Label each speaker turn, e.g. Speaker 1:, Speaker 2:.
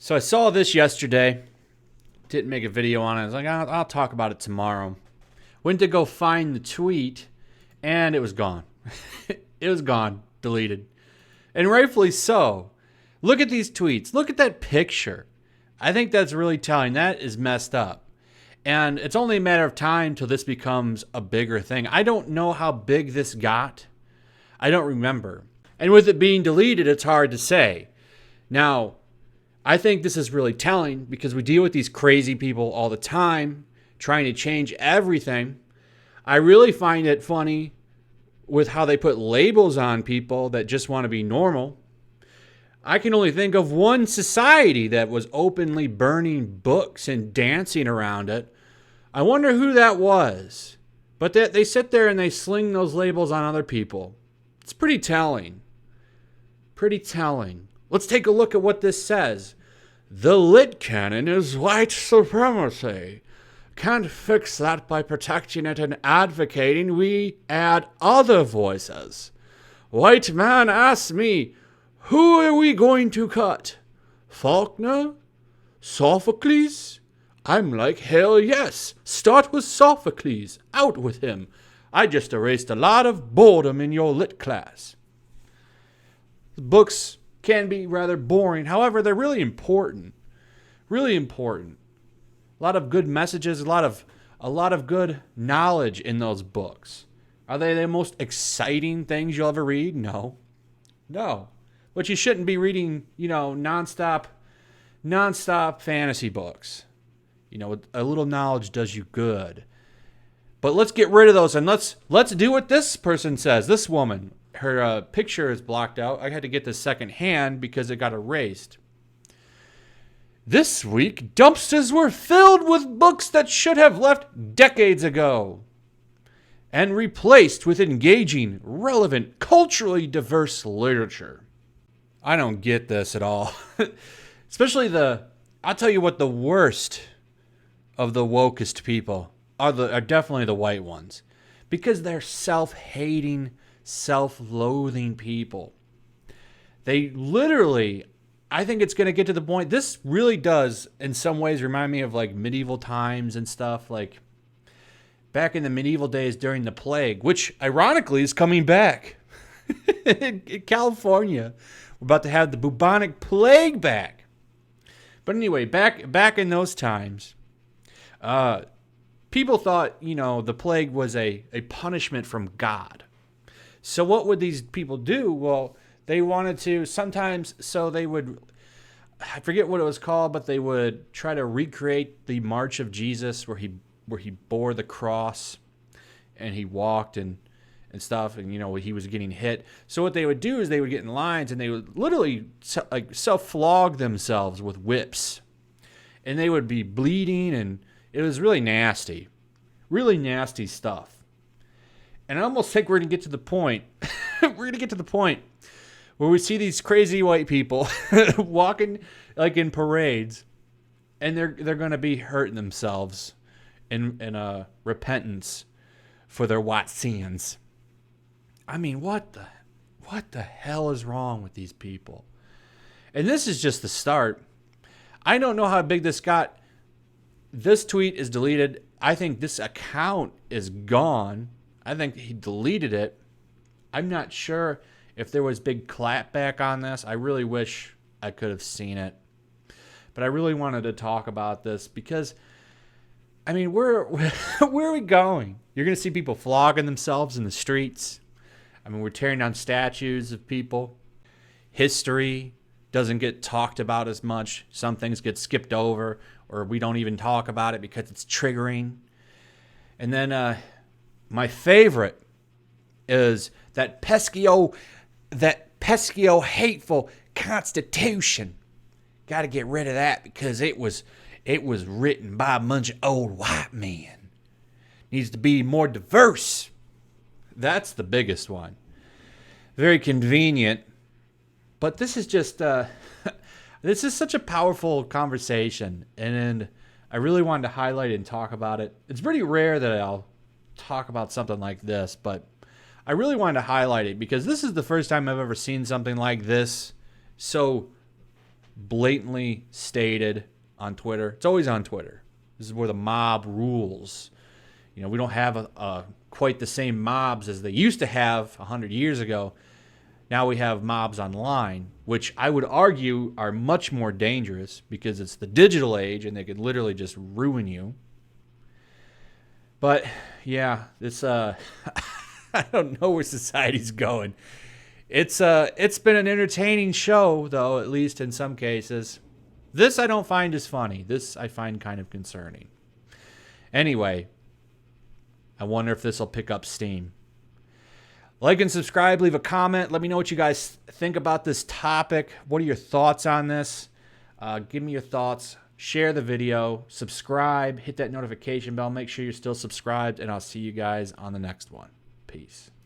Speaker 1: So I saw this yesterday. Didn't make a video on it. I was like, I'll talk about it tomorrow. Went to go find the tweet, and it was gone. It was gone. Deleted. And rightfully so. Look at these tweets. Look at that picture. I think that's really telling. That is messed up. And it's only a matter of time till this becomes a bigger thing. I don't know how big this got. I don't remember. And with it being deleted, it's hard to say. Now, I think this is really telling because we deal with these crazy people all the time trying to change everything. I really find it funny with how they put labels on people that just want to be normal. I can only think of one society that was openly burning books and dancing around it. I wonder who that was. But they sit there and they sling those labels on other people. It's pretty telling. Pretty telling. Let's take a look at what this says. The lit canon is white supremacy. Can't fix that by protecting it and advocating. We add other voices. White man asks me, who are we going to cut? Faulkner? Sophocles? I'm like, hell yes. Start with Sophocles. Out with him. I just erased a lot of boredom in your lit class. Books can be rather boring. However, they're really important. Really important. A lot of good messages, a lot of good knowledge in those books. Are they the most exciting things you'll ever read? No. No. But you shouldn't be reading, nonstop fantasy books. A little knowledge does you good. But let's get rid of those and let's do what this person says. This woman, her picture is blocked out. I had to get this second hand because it got erased. This week, dumpsters were filled with books that should have left decades ago and replaced with engaging, relevant, culturally diverse literature. I don't get this at all. Especially I'll tell you what, the worst of the wokest people are definitely the white ones. Because they're self-hating, self-loathing people. They literally, I think it's going to get to the point, this really does in some ways remind me of like medieval times and stuff, like back in the medieval days during the plague, which ironically is coming back. In California, we're about to have the bubonic plague back. But anyway, back in those times, people thought, the plague was a punishment from God. So what would these people do? Well, they wanted to sometimes, so they would, I forget what it was called, but they would try to recreate the March of Jesus where he bore the cross and he walked and stuff, and he was getting hit. So what they would do is they would get in lines and they would literally self-flog themselves with whips. And they would be bleeding, and it was really nasty stuff. And I almost think we're going to get to the point, where we see these crazy white people walking like in parades, and they're going to be hurting themselves in repentance for their white sins. I mean, what the hell is wrong with these people? And this is just the start. I don't know how big this got. This tweet is deleted. I think this account is gone. I think he deleted it. I'm not sure if there was big clapback on this. I really wish I could have seen it. But I really wanted to talk about this because, I mean, where are we going? You're going to see people flogging themselves in the streets. I mean, we're tearing down statues of people. History doesn't get talked about as much. Some things get skipped over, or we don't even talk about it because it's triggering. And then my favorite is that pesky old hateful Constitution. Got to get rid of that because it was written by a bunch of old white men. Needs to be more diverse. That's the biggest one. Very convenient. But this is just, this is such a powerful conversation. And I really wanted to highlight it and talk about it. It's pretty rare that I'll talk about something like this, but I really wanted to highlight it because this is the first time I've ever seen something like this so blatantly stated on Twitter. It's always on Twitter. This is where the mob rules. You know, we don't have quite the same mobs as they used to have 100 years ago. Now we have mobs online, which I would argue are much more dangerous because it's the digital age and they could literally just ruin you. But yeah, this I don't know where society's going. It's been an entertaining show though, at least in some cases. This I don't find as funny. This I find kind of concerning. Anyway, I wonder if this will pick up steam. Like and subscribe, leave a comment. Let me know what you guys think about this topic. What are your thoughts on this? Give me your thoughts. Share the video. Subscribe. Hit that notification bell. Make sure you're still subscribed. And I'll see you guys on the next one. Peace.